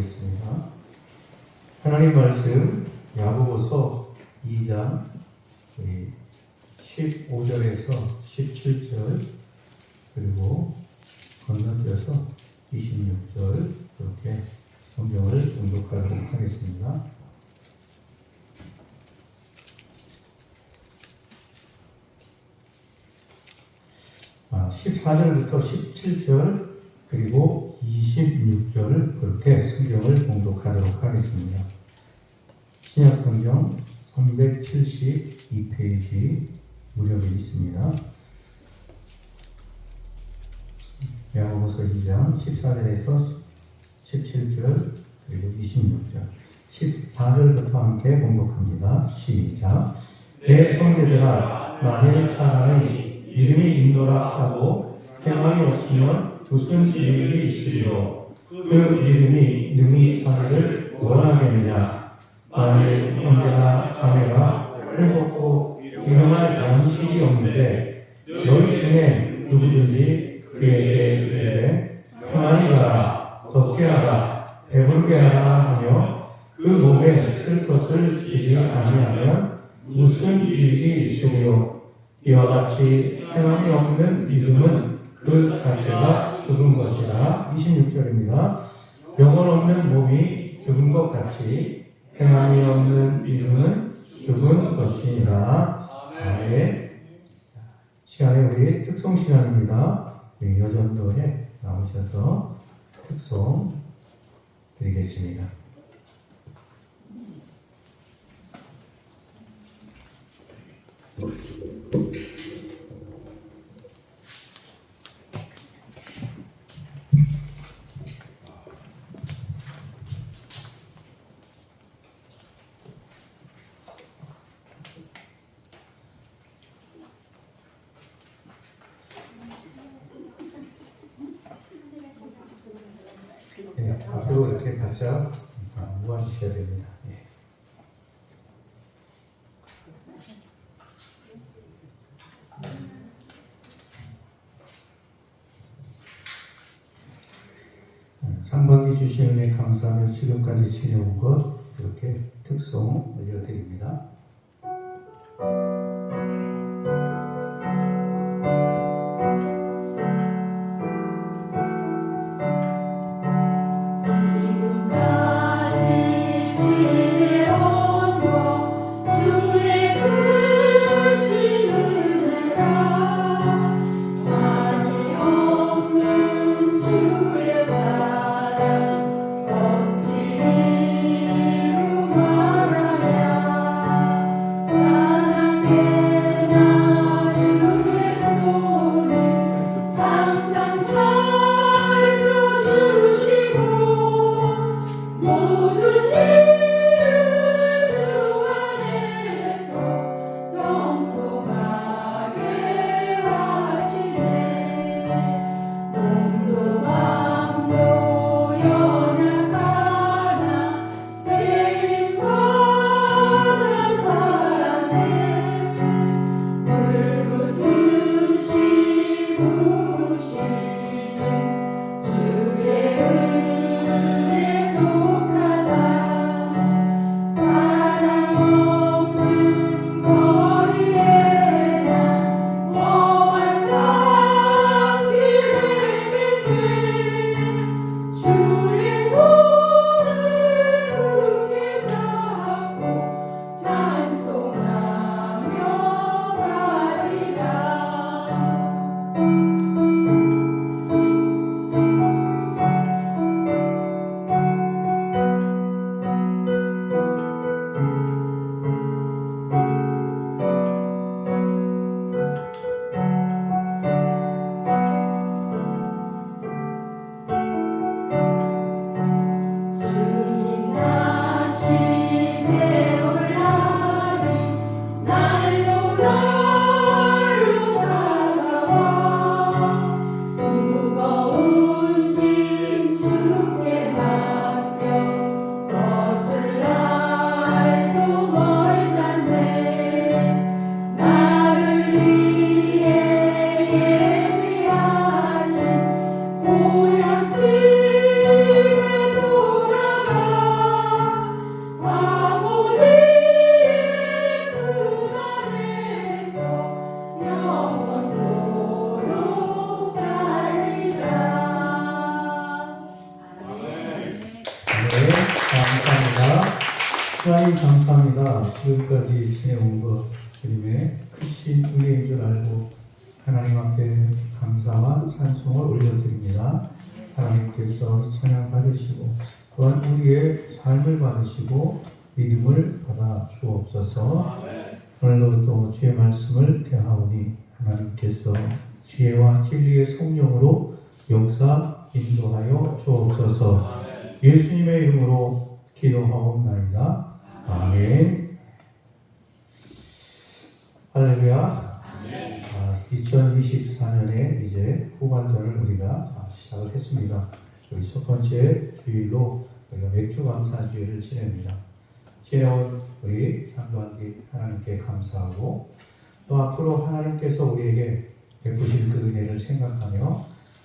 보겠습니다. 하나님 말씀 야고보서 2장 15절에서 17절 그리고 건너뛰어서 26절 이렇게 성경을 봉독하도록 하겠습니다. 14절부터 17절 그리고 26절 그렇게 성경을 봉독하도록 하겠습니다. 신약성경 372페이지 무렵에 있습니다. 야고보서 2장 14절에서 17절 그리고 26절 14절부터 함께 봉독합니다. 시작. 내 형제들아, 만일 사람이 이름이 있노라 하고 행함이 없으면 무슨 유익이 있으리요? 그 이름이 능히 자기를 원하겠느냐? 만일 형제나 자매가 행복고 일용할 양식이 없는데 너희 중에 누구든지 그에게 이르되 평안히 가라, 덥게 하라, 배불게 하라 하며 그 몸에 쓸 것을 주지 아니하면 무슨 유익이 있으리요? 이와 같이 행함이 없는 믿음은 그 자체가 죽은 것이라. 26절입니다. 영혼 없는 몸이 죽은 것 같이 행함이 없는 믿음은 죽은 것이니라. 아멘. 시간에 우리 특송 시간입니다. 우리 여전도에 나오셔서 특송 드리겠습니다. 네, 앞으로 이렇게 바짝 모아주셔야 됩니다. 네. 상반기 주신 은혜 감사하며 지금까지 지내온 것 이렇게 특송 올려드립니다. 하나님 감사합니다. 지금까지 지내온 것 주님의 크신 은혜인 줄 알고 하나님 앞에 감사와 찬송을 올려드립니다. 하나님께서 찬양 받으시고 또한 우리의 삶을 받으시고 믿음을 받아 주옵소서. 오늘도 또 주의 말씀을 대하오니 하나님께서 지혜와 진리의 성령으로 역사 인도하여 주옵소서. 예수님의 이름으로 기도하옵나이다. 아멘. 할렐루야. 2024년에 이제 후반전을 우리가 시작을 했습니다. 우리 첫 번째 주일로 우리가 맥주 감사 주일을 지냅니다. 지내온 우리 상도한기 하나님께 감사하고 또 앞으로 하나님께서 우리에게 베푸실 그 은혜를 생각하며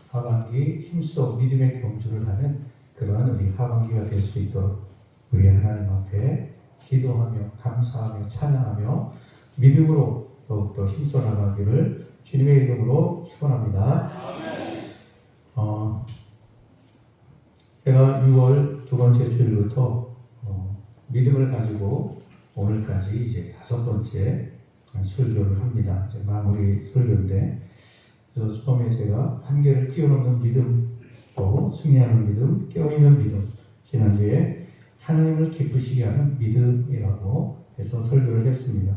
하반기 힘써 믿음의 경주를 하는 그러한 우리 하반기가 될 수 있도록 우리 하나님 앞에 기도하며 감사하며 찬양하며 믿음으로 더욱더 힘써 나가기를 주님의 이름으로 축원합니다. 제가 6월 두 번째 주일부터 믿음을 가지고 오늘까지 이제 5번째 설교를 합니다. 이제 마무리 설교인데 처음에 제가 한계를 뛰어넘는 믿음, 또 승리하는 믿음, 깨어있는 믿음, 지난주에 하나님을 기쁘시게 하는 믿음이라고 해서 설교를 했습니다.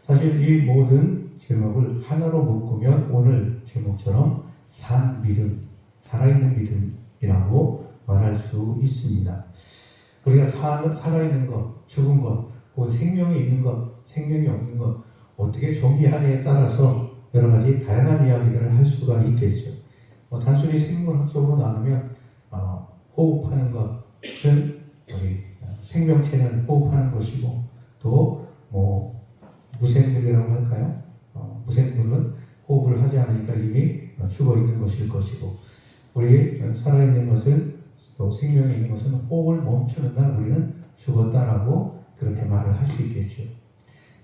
사실 이 모든 제목을 하나로 묶으면 오늘 제목처럼 산 믿음, 살아있는 믿음이라고 말할 수 있습니다. 우리가 살아있는 것, 죽은 것, 혹은 생명이 있는 것, 생명이 없는 것 어떻게 정의하느냐에 따라서 여러 가지 다양한 이야기들을 할 수가 있겠죠. 단순히 생물학적으로 나누면 호흡하는 것은 우리 생명체는 호흡하는 것이고 또 무생물이라고 할까요? 무생물은 호흡을 하지 않으니까 이미 죽어 있는 것일 것이고 우리 살아있는 것은 또 생명이 있는 것은 호흡을 멈추는 날 우리는 죽었다라고 그렇게 말을 할 수 있겠죠.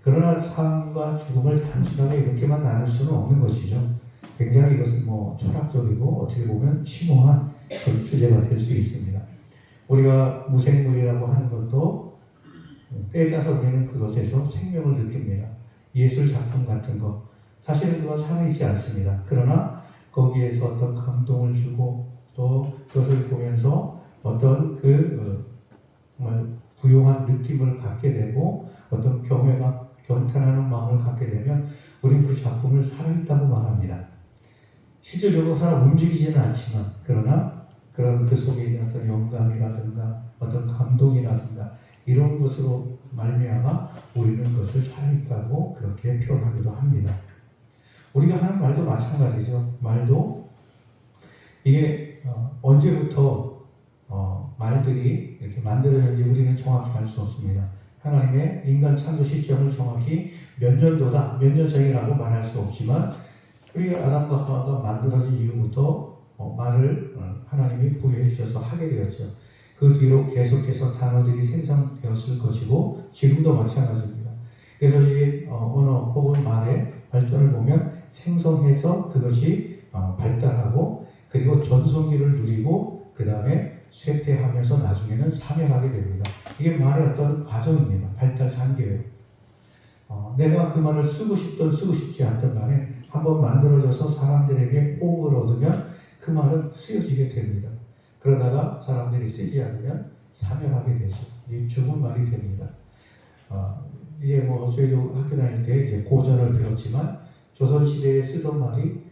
그러나 삶과 죽음을 단순하게 이렇게만 나눌 수는 없는 것이죠. 굉장히 이것은 철학적이고 어떻게 보면 심오한 그런 주제가 될 수 있습니다. 우리가 무생물이라고 하는 것도 때에 따라서 우리는 그것에서 생명을 느낍니다. 예술 작품 같은 것 사실은 그건 살아있지 않습니다. 그러나 거기에서 어떤 감동을 주고 또 그것을 보면서 어떤 정말 부유한 느낌을 갖게 되고 어떤 경탄하는 마음을 갖게 되면 우리는 그 작품을 살아있다고 말합니다. 실질적으로 사람 움직이지는 않지만 그러나 그런 그 속에 있는 어떤 영감이라든가 어떤 감동이라든가 이런 것으로 말미암아 우리는 그것을 살아있다고 그렇게 표현하기도 합니다. 우리가 하는 말도 마찬가지죠. 말도 이게 언제부터 말들이 이렇게 만들어졌는지 우리는 정확히 알 수 없습니다. 하나님의 인간 창조 시점을 정확히 몇 년도다, 몇 년생이라고 말할 수 없지만 우리 아담과 하와가 만들어진 이후부터 말을 하나님이 부여해 주셔서 하게 되었죠. 그 뒤로 계속해서 단어들이 생성되었을 것이고 지금도 마찬가지입니다. 그래서 이 언어 혹은 말의 발전을 보면 생성해서 그것이 발달하고 그리고 전성기를 누리고 그 다음에 쇠퇴하면서 나중에는 사멸하게 됩니다. 이게 말의 어떤 과정입니다. 발달 단계예요. 내가 그 말을 쓰고 싶든 쓰고 싶지 않든 간에 한번 만들어져서 사람들에게 호응을 얻으면 그 말은 쓰여지게 됩니다. 그러다가 사람들이 쓰지 않으면 사멸하게 되죠. 이게 죽은 말이 됩니다. 이제 저희도 학교 다닐 때 이제 고전을 배웠지만 조선시대에 쓰던 말이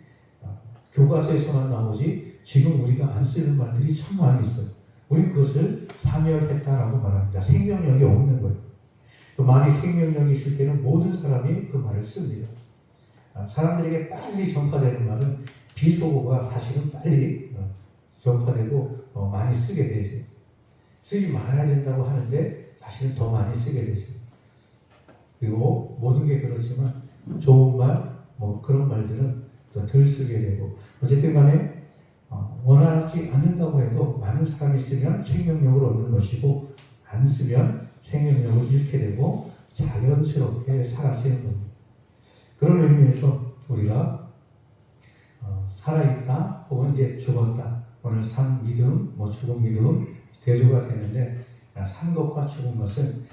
교과서에서만 나오지 지금 우리가 안 쓰는 말들이 참 많이 있어요. 우리 그것을 사멸했다라고 말합니다. 생명력이 없는 거예요. 또 말이 생명력이 있을 때는 모든 사람이 그 말을 씁니다. 사람들에게 빨리 전파되는 말은 비속어가 사실은 빨리 전파되고 많이 쓰게 되죠. 쓰지 말아야 된다고 하는데 사실은 더 많이 쓰게 되죠. 그리고 모든 게 그렇지만 좋은 말, 그런 말들은 또 덜 쓰게 되고 어쨌든 간에 원하지 않는다고 해도 많은 사람이 쓰면 생명력을 얻는 것이고 안 쓰면 생명력을 잃게 되고 자연스럽게 사라지는 겁니다. 그런 의미에서 우리가 살아있다 혹은 이제 죽었다 오늘 산 믿음, 죽은 믿음 대조가 되는데 산 것과 죽은 것은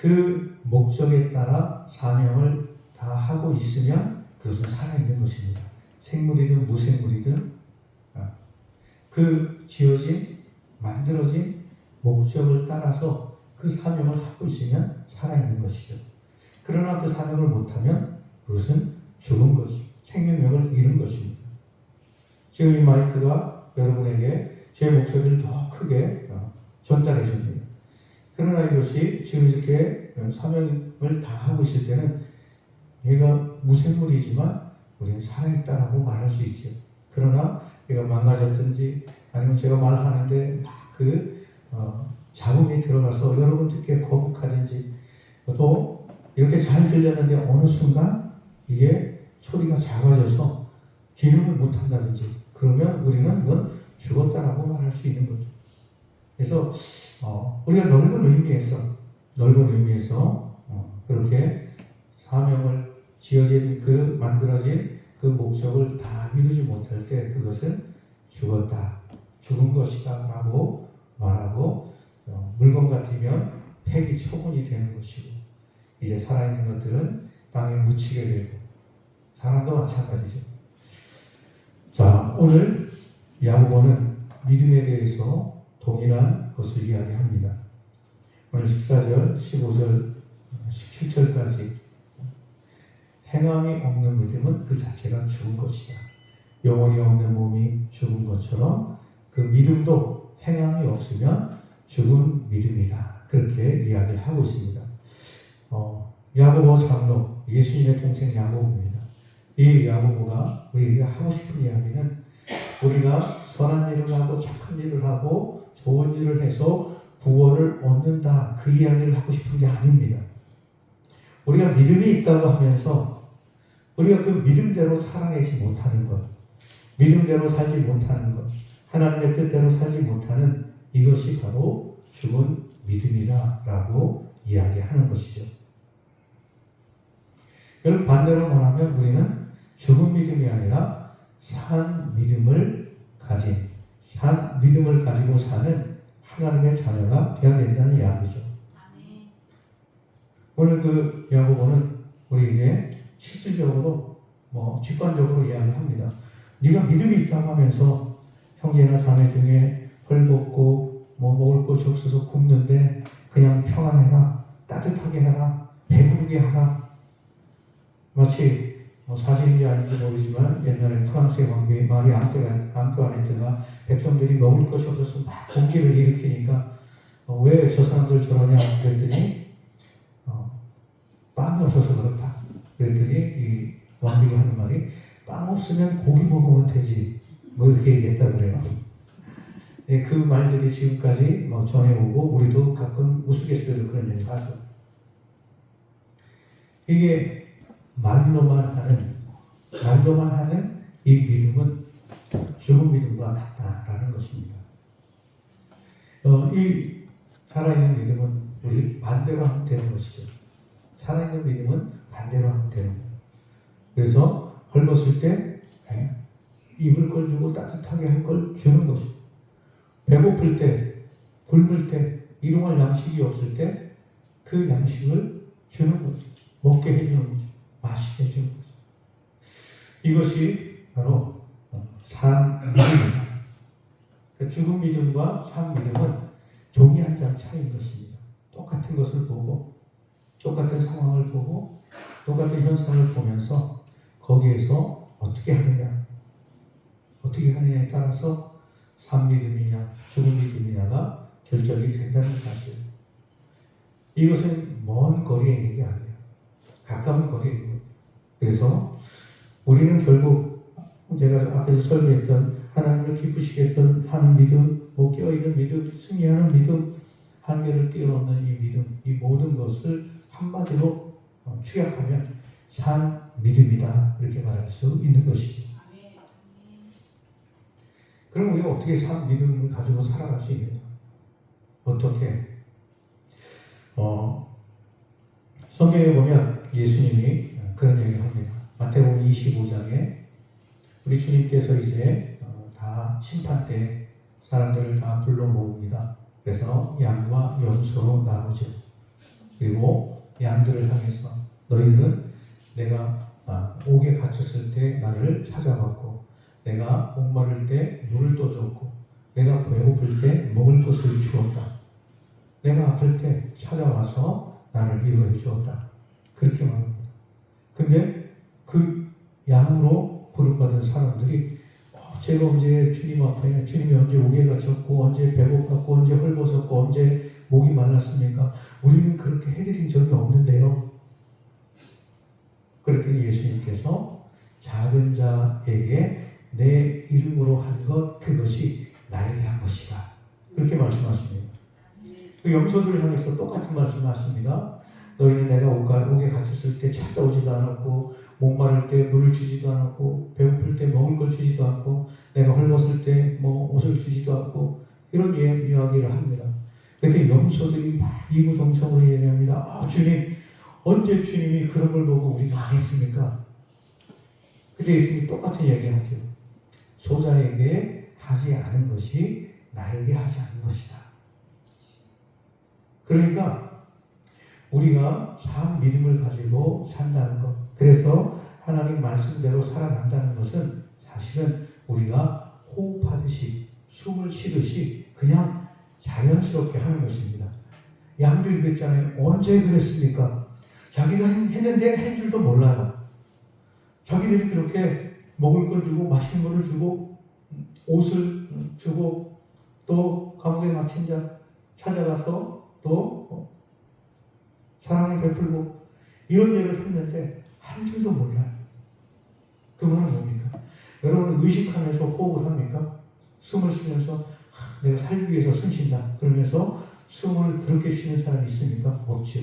그 목적에 따라 사명을 다 하고 있으면 그것은 살아있는 것입니다. 생물이든 무생물이든 그 지어진, 만들어진 목적을 따라서 그 사명을 하고 있으면 살아있는 것이죠. 그러나 그 사명을 못하면 그것은 죽은 것이, 생명력을 잃은 것입니다. 지금 이 마이크가 여러분에게 제 목소리를 더 크게 전달해 줍니다. 그러나 이것이 지금 이렇게 사명을 다 하고 있을 때는 얘가 무생물이지만 우리는 살아있다라고 말할 수 있죠. 그러나 얘가 망가졌든지 아니면 제가 말하는데 막 잡음이 들어가서 여러분 듣기에 거북하든지 또 이렇게 잘 들렸는데 어느 순간 이게 소리가 작아져서 기능을 못한다든지 그러면 우리는 이건 죽었다라고 말할 수 있는 거죠. 그래서 우리가 넓은 의미에서 그렇게 사명을 지어진 만들어진 그 목적을 다 이루지 못할 때 그것은 죽은 것이다 라고 말하고 물건 같으면 폐기 처분이 되는 것이고 이제 살아있는 것들은 땅에 묻히게 되고 사람도 마찬가지죠. 자, 오늘 야고보는 믿음에 대해서 동일한 것을 이야기합니다. 오늘 14절, 15절, 17절까지 행함이 없는 믿음은 그 자체가 죽은 것이다. 영혼이 없는 몸이 죽은 것처럼 그 믿음도 행함이 없으면 죽은 믿음이다. 그렇게 이야기를 하고 있습니다. 야고보 장로, 예수님의 동생 야고보입니다. 이 야고보가 우리에게 하고 싶은 이야기는 우리가 선한 일을 하고 착한 일을 하고 좋은 일을 해서 구원을 얻는다. 그 이야기를 하고 싶은 게 아닙니다. 우리가 믿음이 있다고 하면서 우리가 그 믿음대로 살아내지 못하는 것, 믿음대로 살지 못하는 것, 하나님의 뜻대로 살지 못하는 이것이 바로 죽은 믿음이다라고 이야기하는 것이죠. 이걸 반대로 말하면 우리는 죽은 믿음이 아니라 산 믿음을 가지고 사는 하나님의 자녀가 되어야 된다는 이야기죠. 오늘 야고보는 우리에게 실질적으로 직관적으로 이야기를 합니다. 네가 믿음이 있다고 하면서 형제나 자매 중에 헐벗고 먹을 것이 없어서 굶는데 그냥 평안해라, 따뜻하게 해라, 배부르게 하라. 마치 사실인지 아닌지 모르지만 옛날에 프랑스의 왕비 마리 앙뚜아네트가 백성들이 먹을 것이 없어서 막 공기를 일으키니까 왜 저 사람들 저러냐 그랬더니 빵이 없어서 그렇다. 그랬더니 이 왕비가 하는 말이 빵 없으면 고기 먹으면 되지. 이렇게 얘기했다고 그래요. 예, 그 말들이 지금까지 전해오고 우리도 가끔 우스갯소리로 그런 얘기를 하죠. 이게 말로만 하는 이 믿음은 죽은 믿음과 같다라는 것입니다. 이 살아있는 믿음은 우리 반대로 하면 되는 것이죠. 살아있는 믿음은 반대로 하면 되는 거예요. 그래서 헐벗을 때 입을 걸 주고 따뜻하게 할 걸 주는 것이죠. 배고플 때, 굶을 때, 일용할 양식이 없을 때 그 양식을 주는 거죠. 먹게 해주는 거죠. 맛있게 해주는 거죠. 이것이 바로 산 믿음입니다. 죽은 믿음과 산 믿음은 종이 한 장 차이인 것입니다. 똑같은 것을 보고 똑같은 상황을 보고 똑같은 현상을 보면서 거기에서 어떻게 하느냐에 따라서 산 믿음이냐 죽은 믿음이냐가 결정이 된다는 사실. 이것은 먼 거리에 있는 게 아니에요. 가까운 거리에 있는 거예요. 그래서 우리는 결국 제가 앞에서 설교했던 하나님을 기쁘시게 했던 하는 믿음, 깨어있는 믿음, 승리하는 믿음, 한계를 뛰어넘는 이 믿음, 이 모든 것을 한마디로 축약하면 산 믿음이다 이렇게 말할 수 있는 것이죠. 그럼 우리가 어떻게 산 믿음을 가지고 살아갈 수 있는가? 어떻게? 성경에 보면 예수님이 그런 얘기를 합니다. 마태복음 25장에 우리 주님께서 이제 다 심판 때 사람들을 다 불러 모읍니다. 그래서 양과 염소로 나누죠. 그리고 양들을 향해서 너희들은 내가 옥에 갇혔을 때 나를 찾아왔고, 내가 목마를 때 물을 떠줬고, 내가 배고플 때 먹을 것을 주었다. 내가 아플 때 찾아와서 나를 위로해 주었다. 그렇게 말합니다. 근데 그 양으로 부름받은 사람들이 제가 언제 주님 앞에, 주님이 언제 옥에 갇혔고, 언제 배고팠고, 언제 헐벗었고, 언제 목이 말랐습니까? 우리는 그렇게 해드린 적이 없는데요. 그랬더니 예수님께서 작은 자에게 내 이름으로 한 것, 그것이 나에게 한 것이다. 그렇게 말씀하십니다. 그 염소들을 향해서 똑같은 말씀을 하십니다. 너희는 내가 옥에 갇혔을 때 찾아오지도 않았고, 목마를 때 물을 주지도 않았고, 배고플 때 먹을 걸 주지도 않고, 내가 헐벗을 때 옷을 주지도 않고, 이런 이야기를 합니다. 그때 염소들이 막 이구동성으로 얘기합니다. 주님, 언제 주님이 그런 걸 보고 우리가 안 했습니까? 그때 예수님이 똑같은 이야기하죠. 소자에게 하지 않은 것이 나에게 하지 않은 것이다. 그러니까 우리가 참 믿음을 가지고 산다는 것, 그래서 하나님 말씀대로 살아간다는 것은 사실은 우리가 호흡하듯이, 숨을 쉬듯이 그냥 자연스럽게 하는 것입니다. 양들이 그랬잖아요. 언제 그랬습니까? 자기가 했는데 한 줄도 몰라요. 자기들이 그렇게 먹을 걸 주고, 마실 물을 주고, 옷을 주고, 또 감옥에 갇힌 자 찾아가서 또 사랑을 베풀고, 이런 일을 했는데 한 줄도 몰라요. 그 말은 뭡니까? 여러분 의식하면서 호흡을 합니까? 숨을 쉬면서 내가 살기 위해서 숨 쉰다 그러면서 숨을 그렇게 쉬는 사람이 있습니까? 없죠.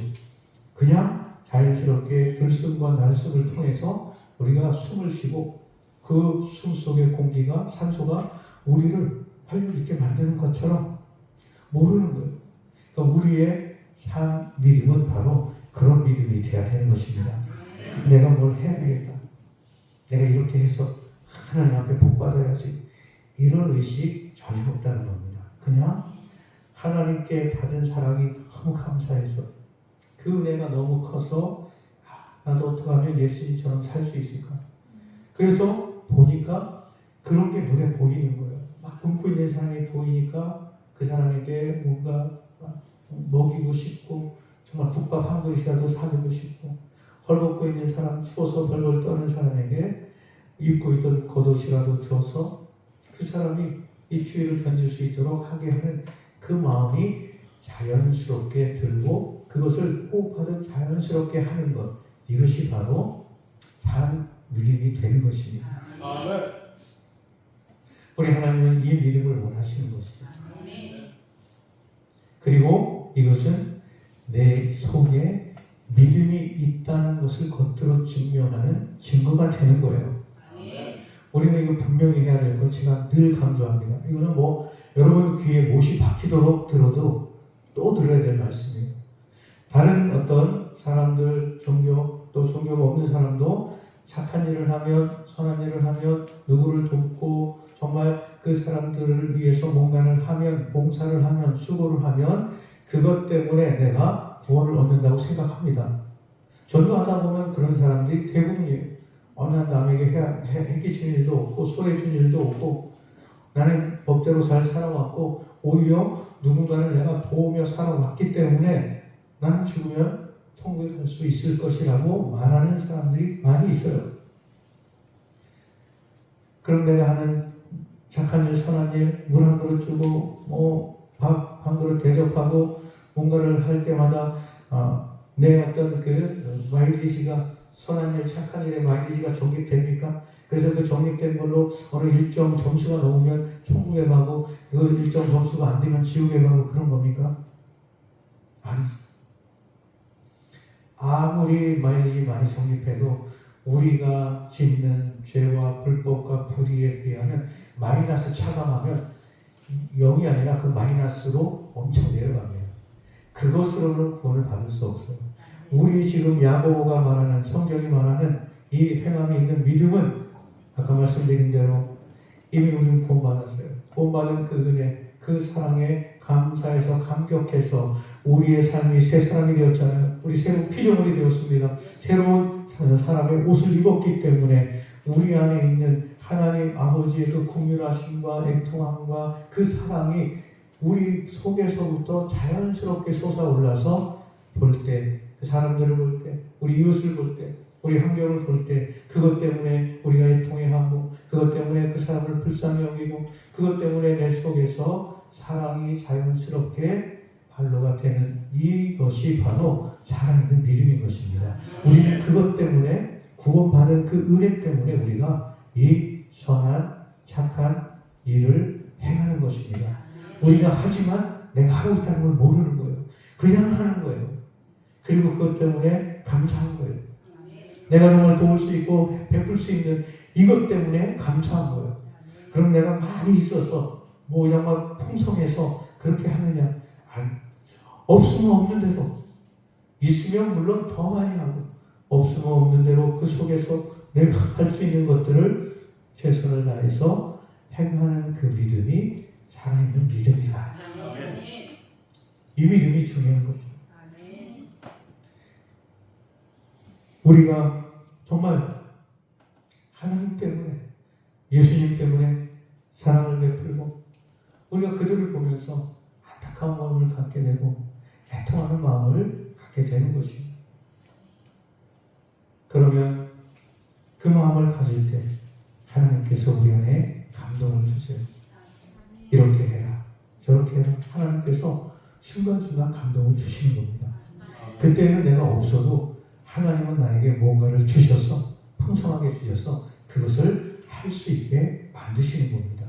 그냥 자연스럽게 들숨과 날숨을 통해서 우리가 숨을 쉬고, 그 숨 속의 공기가, 산소가 우리를 활력 있게 만드는 것처럼 모르는 거예요. 그러니까 우리의 산 믿음은 바로 그런 믿음이 돼야 되는 것입니다. 내가 뭘 해야 되겠다, 내가 이렇게 해서 하나님 앞에 복 받아야지, 이런 의식 전혀 없다는 겁니다. 그냥 하나님께 받은 사랑이 너무 감사해서, 그 은혜가 너무 커서 나도 어떻게 하면 예수님처럼 살 수 있을까? 그래서 보니까 그런 게 눈에 보이는 거예요. 막 굶고 있는 사람이 보이니까 그 사람에게 뭔가 먹이고 싶고, 정말 국밥 한 그릇이라도 사주고 싶고, 헐벗고 있는 사람, 추워서 벌벌 떠는 사람에게 입고 있던 겉옷이라도 주어서 그 사람이 이 추위를 견딜 수 있도록 하게 하는 그 마음이 자연스럽게 들고, 그것을 호흡하듯 자연스럽게 하는 것, 이것이 바로 산 믿음이 되는 것입니다. 우리 하나님은 이 믿음을 원하시는 것입니다. 그리고 이것은 내 속에 믿음이 있다는 것을 겉으로 증명하는 증거가 되는 거예요. 우리는 이거 분명히 해야 될 것, 제가 늘 강조합니다. 이거는 여러분 귀에 못이 박히도록 들어도 또 들어야 될 말씀이에요. 다른 어떤 사람들, 또 종교가 없는 사람도 착한 일을 하면, 선한 일을 하면, 누구를 돕고, 정말 그 사람들을 위해서 뭔가를 하면, 봉사를 하면, 수고를 하면 그것 때문에 내가 구원을 얻는다고 생각합니다. 전도하다 보면 그런 사람들이 대부분이에요. 난 남에게 해끼칠 일도 없고, 소외줄 일도 없고, 나는 법대로 잘 살아왔고, 오히려 누군가를 내가 도우며 살아왔기 때문에 나는 죽으면 천국에 갈 수 있을 것이라고 말하는 사람들이 많이 있어요. 그럼 내가 하는 착한 일, 선한 일, 물 한 그릇 주고, 밥 한 그릇 대접하고, 뭔가를 할 때마다 내 어떤 그 마일리지가, 선한 일, 착한 일의 마일리지가 적립됩니까? 그래서 그 적립된 걸로 어느 일정 점수가 넘으면 천국에 가고, 그 일정 점수가 안 되면 지옥에 가고, 그런 겁니까? 아니죠. 아무리 마일리지 많이 적립해도 우리가 짓는 죄와 불법과 불의에 비하면 마이너스 차감하면 0이 아니라 그 마이너스로 엄청 내려갑니다. 그것으로는 구원을 받을 수 없어요. 우리 지금 야고보가 말하는, 성경이 말하는 이 행함이 있는 믿음은 아까 말씀드린 대로 이미 우리는 구원받았어요. 구원받은 그 은혜, 그 사랑에 감사해서, 감격해서 우리의 삶이 새 사람이 되었잖아요. 우리 새로운 피조물이 되었습니다. 새로운 사람의 옷을 입었기 때문에 우리 안에 있는 하나님 아버지의 그 긍휼하심과 애통함과 그 사랑이 우리 속에서부터 자연스럽게 솟아올라서 볼 때, 그 사람들을 볼 때, 우리 이웃을 볼 때, 우리 환경을 볼 때, 그것 때문에 우리가 애통해하고, 그것 때문에 그 사람을 불쌍히 여기고, 그것 때문에 내 속에서 사랑이 자연스럽게 발로가 되는 이것이 바로 살아있는 믿음인 것입니다. 우리는 그것 때문에 구원받은 그 은혜 때문에 우리가 이 선한 착한 일을 행하는 것입니다. 우리가 하지만 내가 하고 있다는 걸 모르는 거예요. 그냥 하는 거예요. 그리고 그것 때문에 감사한 거예요. 내가 정말 도울 수 있고 베풀 수 있는 이것 때문에 감사한 거예요. 그럼 내가 많이 있어서 뭐 정말 풍성해서 그렇게 하느냐? 없으면 없는 대로, 있으면 물론 더 많이 하고, 없으면 없는 대로 그 속에서 내가 할 수 있는 것들을 최선을 다해서 행하는 그 믿음이 살아있는 믿음이다. 이 믿음이 중요한 거죠. 우리가 정말 하나님 때문에, 예수님 때문에 사랑을 베풀고 우리가 그들을 보면서 안타까운 마음을 갖게 되고 애통하는 마음을 갖게 되는 것입니다. 그러면 그 마음을 가질 때 하나님께서 우리 안에 감동을 주세요. 이렇게 해라, 저렇게 해라. 하나님께서 순간순간 감동을 주시는 겁니다. 그때는 내가 없어도 하나님은 나에게 뭔가를 주셔서, 풍성하게 주셔서 그것을 할 수 있게 만드시는 겁니다.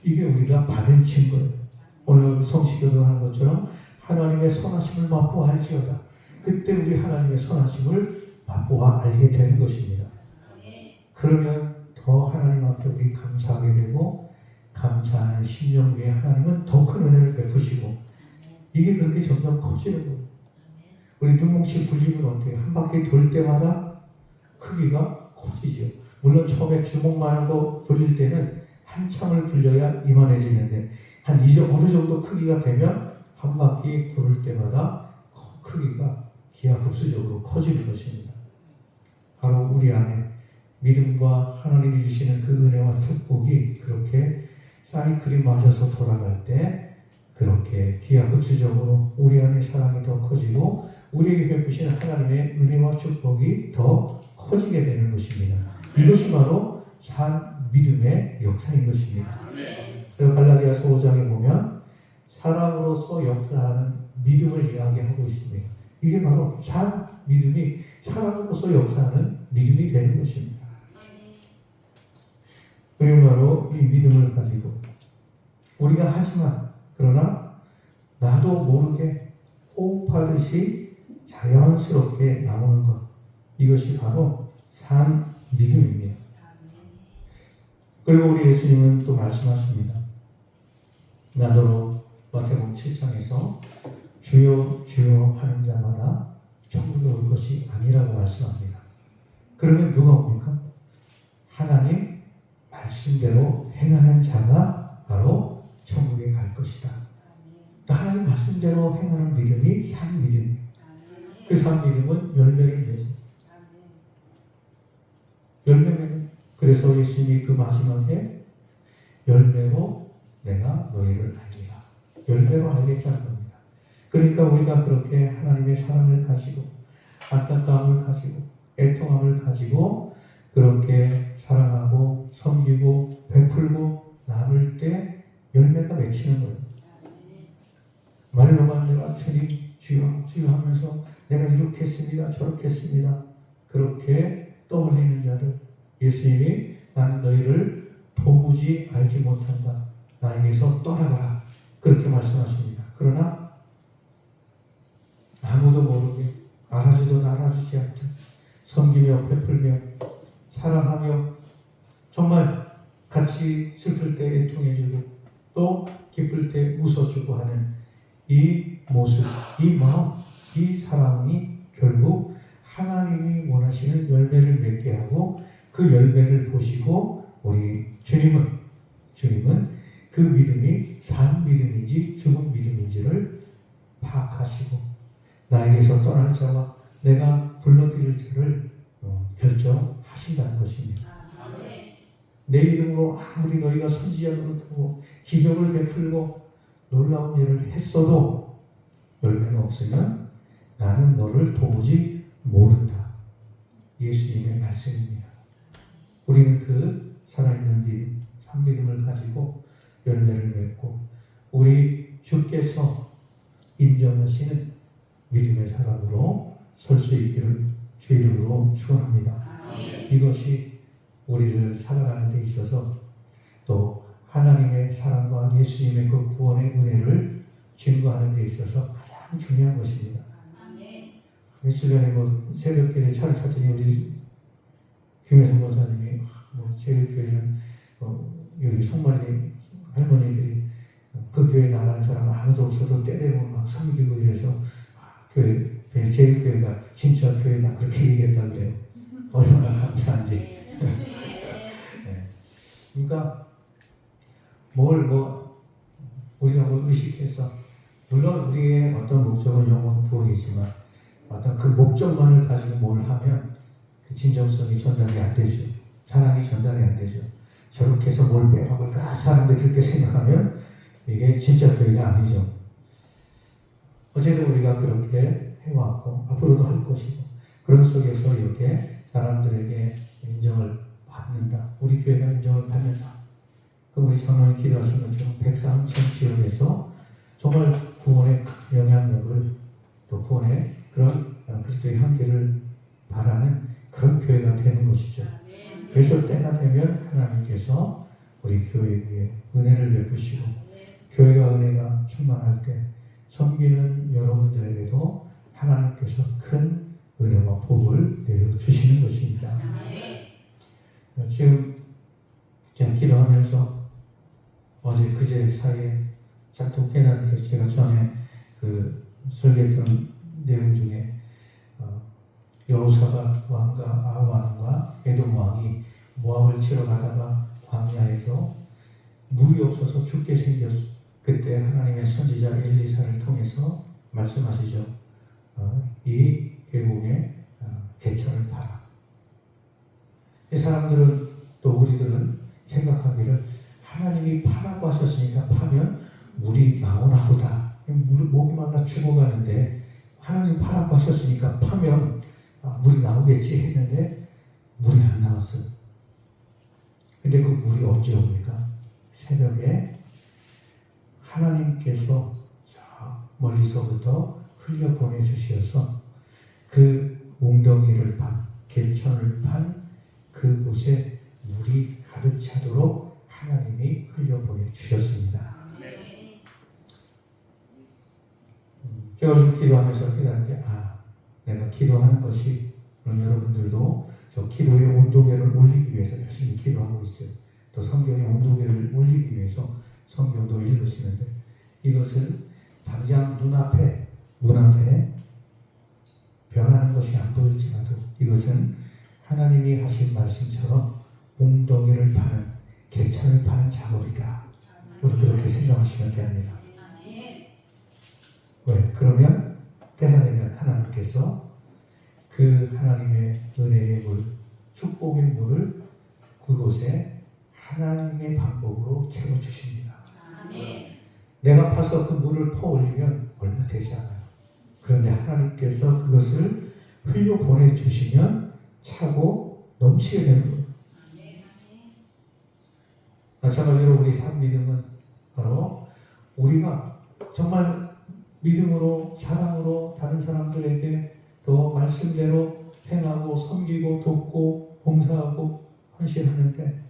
이게 우리가 받은 증거예요. 오늘 성시교도 하는 것처럼 하나님의 선하심을 맛보아 알지어다. 그때 우리 하나님의 선하심을 맛보아 알게 되는 것입니다. 그러면 더 하나님 앞에 우리 감사하게 되고, 감사하는 심령 위에 하나님은 더 큰 은혜를 베푸시고, 이게 그렇게 점점 커지는 거예요. 우리 눈뭉치 불리면 어때요? 한 바퀴 돌 때마다 크기가 커지죠. 물론 처음에 주먹 많은 거 불릴 때는 한참을 불려야 이만해지는데, 한 어느 정도 크기가 되면 한 바퀴 부를 때마다 크기가 기하급수적으로 커지는 것입니다. 바로 우리 안에 믿음과 하나님이 주시는 그 은혜와 축복이 그렇게 사이클이 맞아서 돌아갈 때 그렇게 기하급수적으로 우리 안에 사랑이 더 커지고 우리에게 베푸시는 하나님의 은혜와 축복이 더 커지게 되는 것입니다. 이것이 바로 산 믿음의 역사인 것입니다. 그래서 갈라디아서 5장에 보면 사람으로서 역사하는 믿음을 이야기하고 있습니다. 이게 바로 산 믿음이 사람으로서 역사하는 믿음이 되는 것입니다. 그리고 바로 이 믿음을 가지고 우리가 하지만 그러나 나도 모르게 호흡하듯이 자연스럽게 나오는 것, 이것이 바로 산 믿음입니다. 그리고 우리 예수님은 또 말씀하십니다. 나더러 마태복음 7장에서 주여 주여 하는 자마다 천국에 올 것이 아니라고 말씀합니다. 그러면 누가 옵니까? 하나님 말씀대로 행하는 자가 바로 천국에 갈 것이다. 하나님 말씀대로 행하는 믿음이 산 믿음이에요. 그 산 믿음은 열매를 맺어요. 열매는 그래서 예수님이 그 마지막에 열매로 내가 너희를 알리라. 열매로 알겠다는 겁니다. 그러니까 우리가 그렇게 하나님의 사랑을 가지고 안타까움을 가지고 애통함을 가지고 그렇게 사랑하고 섬기고 베풀고 나눌 때 열매가 맺히는 거예요. 말로만 내가 주님 주여 주여 하면서 내가 이렇게 했습니다 저렇게 했습니다 그렇게 떠올리는 자들, 예수님이 나는 너희를 도무지 알지 못한다. 나에게서 떠나가라. 그렇게 말씀하십니다. 그러나 아무도 모르게 알아주도 알아주지 않든 섬기며 베풀며 사랑하며 정말 같이 슬플 때 애통해주고 또 기쁠 때 웃어주고 하는 이 모습, 이 마음, 이 사랑이 결국 하나님이 원하시는 열매를 맺게 하고 그 열매를 보시고 우리 주님은 그 믿음이 산 믿음인지 죽은 믿음인지를 하시고 나에게서 떠날 자와 내가 불러드릴 자를 결정하신다는 것입니다. 내 이름으로 아무리 너희가 선지자 노릇하고 기적을 베풀고 놀라운 일을 했어도 열매가 없으면 나는 너를 도무지 모른다. 예수님의 말씀입니다. 우리는 그 살아있는 믿음, 참믿음을 가지고 열매를 맺고 우리 주께서 인정하시는 믿음의 사람으로 설 수 있기를 주 이름으로 축원합니다. 이것이 우리를 살아가는 데 있어서 또 하나님의 사랑과 예수님의 그 구원의 은혜를 증거하는 데 있어서 가장 중요한 것입니다. 며칠 전에 새벽기도에 차를 탔더니 우리 김혜성 목사님이 제일교회는 여기 성만리 할머니들이 그 교회 나가는 사람 아무도 없어도 때되고 막 섬기고 이래서 교회 제일교회가 진짜 교회다 그렇게 얘기했다고 해요. 얼마나 감사한지. 네. 그러니까 우리가 의식해서 물론 우리의 어떤 목적은 영혼 구원이지만 어떤 그 목적만을 가지고 뭘 하면 그 진정성이 전달이 안 되죠. 사랑이 전달이 안 되죠. 저렇게 해서 뭘 빼먹을까 사람들이 그렇게 생각하면 이게 진짜 교회가 아니죠. 어쨌든 우리가 그렇게 해왔고 앞으로도 할 것이고 그런 속에서 이렇게 사람들에게 인정을 받는다. 우리 교회가 인정을 받는다. 그럼 우리 장로님 기도하신 것처럼 103천 지역에서 정말 구원의 큰 영향력을 또 구원의 그런 그리스도의 향기를 바라는 그런 교회가 되는 것이죠. 그래서 때가 되면 하나님께서 우리 교회에 은혜를 베푸시고 교회가 은혜가 충만할 때 섬기는 여러분들에게도 하나님께서 큰 은혜와 복을 내려주시는 것입니다. 지금 제가 기도하면서 어제 그제 사이에 짝도 깨달은 게 제가 전에 설계했던 내용 중에 여호사밧 왕과 아합 왕과 에돔 왕이 모압을 치러 가다가 광야에서 물이 없어서 죽게 생겼어. 그때 하나님의 선지자 엘리사를 통해서 말씀하시죠. 이 계곡에 개천을 파라. 이 사람들은 또 우리들은 생각하기를 하나님이 파라고 하셨으니까 파면 물이 나오나 보다. 목이 말라 죽어가는데 하나님 파라고 하셨으니까 파면 물이 나오겠지 했는데 물이 안 나왔어요. 근데 그 물이 언제 옵니까? 새벽에 하나님께서 저 멀리서부터 흘려 보내주셔서 그 웅덩이를 판, 개천을 판 그곳에 물이 가득 차도록 하나님이 흘려 보내주셨습니다. 제가 좀 기도하면서 깨달은 게 내가 기도하는 것이 여러분들도 저 기도의 온도계를 올리기 위해서 열심히 기도하고 있어요. 또 성경의 온도계를 올리기 위해서 성경도 읽으시는데 이것은 당장 눈앞에 변하는 것이 안 보일지라도 이것은 하나님이 하신 말씀처럼 웅덩이를 파는 개천을 파는 작업이다. 우리 그렇게 생각하시면 됩니다. 왜? 그러면 때가 되면 하나님께서 그 하나님의 은혜의 물, 축복의 물을 그곳에 하나님의 방법으로 채워주십니다. 내가 파서 그 물을 퍼올리면 얼마 되지 않아요. 그런데 하나님께서 그것을 흘려 보내주시면 차고 넘치게 되는 거예요. 마찬가지로 우리 산 믿음은 바로 우리가 정말 믿음으로 사랑으로 다른 사람들에게 또 말씀대로 행하고 섬기고 돕고 봉사하고 헌신하는데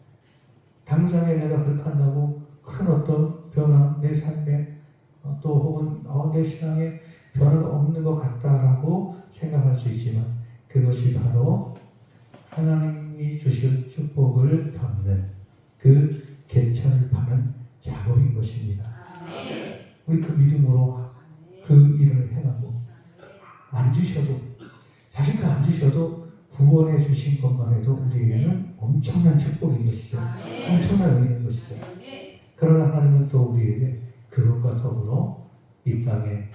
당장에 내가 그렇게 한다고 큰 어떤 변화 내 삶에 또 혹은 내 신앙에 변화가 없는 것 같다라고 생각할 수 있지만 그것이 바로 하나님이 주실 축복을 담는 그 개천을 파는 작업인 것입니다. 우리 그 믿음으로 그 일을 해가고 안 주셔도 사실 그 안 주셔도 구원해 주신 것만 해도 우리에게는 엄청난 축복인 것이죠. 엄청난 은혜인 것이죠. 그러나 하나님은 또 우리에게 그것과 더불어 이 땅에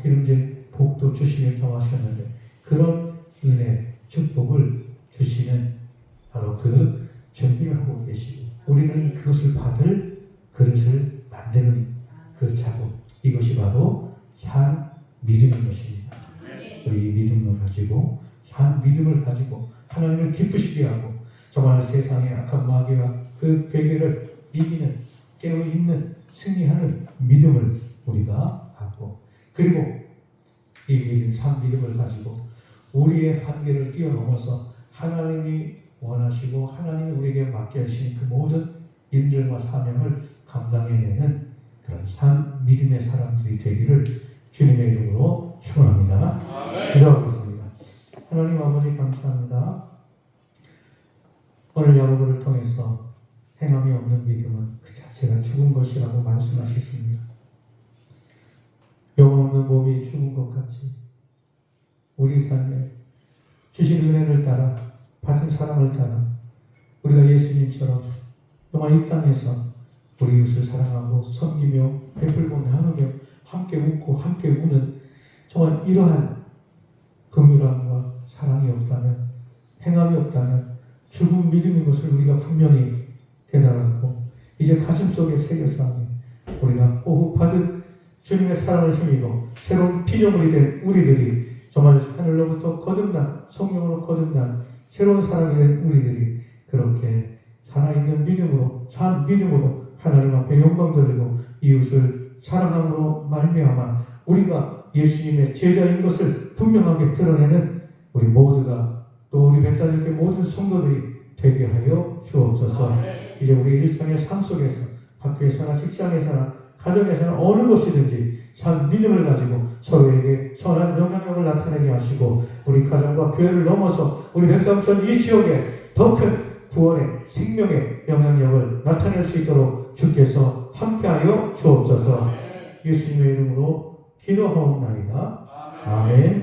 기름진 복도 주시겠다고 하셨는데 그런 은혜, 축복을 주시는 바로 그 준비를 하고 계시고 우리는 그것을 받을 그릇을 만드는 그 작업, 이것이 바로 산 믿음인 것입니다. 우리 믿음을 가지고 산 믿음을 가지고 하나님을 기쁘시게 하고 정말 세상의 악한 마귀와 그 괴계를 이기는 깨어있는 승리하는 믿음을 우리가 갖고 그리고 이 믿음, 산 믿음을 가지고 우리의 한계를 뛰어넘어서 하나님이 원하시고 하나님이 우리에게 맡겨주신 그 모든 일들과 사명을 감당해내는 그런 산 믿음의 사람들이 되기를 주님의 이름으로 축원합니다. 기도하겠습니다. 하나님 아버지 감사합니다. 오늘 야고보를 통해서 행함이 없는 믿음은 그 자체가 죽은 것이라고 말씀하셨습니다. 영혼 없는 몸이 죽은 것 같이 우리 삶에 주신 은혜를 따라 받은 사랑을 따라 우리가 예수님처럼 정말 이 땅에서 우리 이웃을 사랑하고 섬기며 베풀고 나누며 함께 웃고 함께 우는 정말 이러한 긍휼함과 사랑이 없다면 행함이 없다면 죽은 믿음인 것을 우리가 분명히 깨달았고 이제 가슴속에 새겨서 우리가 호흡하듯 주님의 사랑을 힘입어 새로운 피조물이 된 우리들이 정말 하늘로부터 거듭난 성령으로 거듭난 새로운 사랑이 된 우리들이 그렇게 살아있는 믿음으로 산 믿음으로 하나님 앞에 영광 돌리고 이웃을 사랑함으로 말미암아 우리가 예수님의 제자인 것을 분명하게 드러내는 우리 모두가 또 우리 백사들께 모든 성도들이 되게 하여 주옵소서. 이제 우리 일상의 삶 속에서 학교에서나 직장에서나 가정에서나 어느 곳이든지 산 믿음을 가지고 서로에게 선한 영향력을 나타내게 하시고 우리 가정과 교회를 넘어서 우리 백삼천 이 지역에 더 큰 구원의 생명의 영향력을 나타낼 수 있도록 주께서 함께하여 주옵소서. 예수님의 이름으로 기도하옵나이다. 아멘.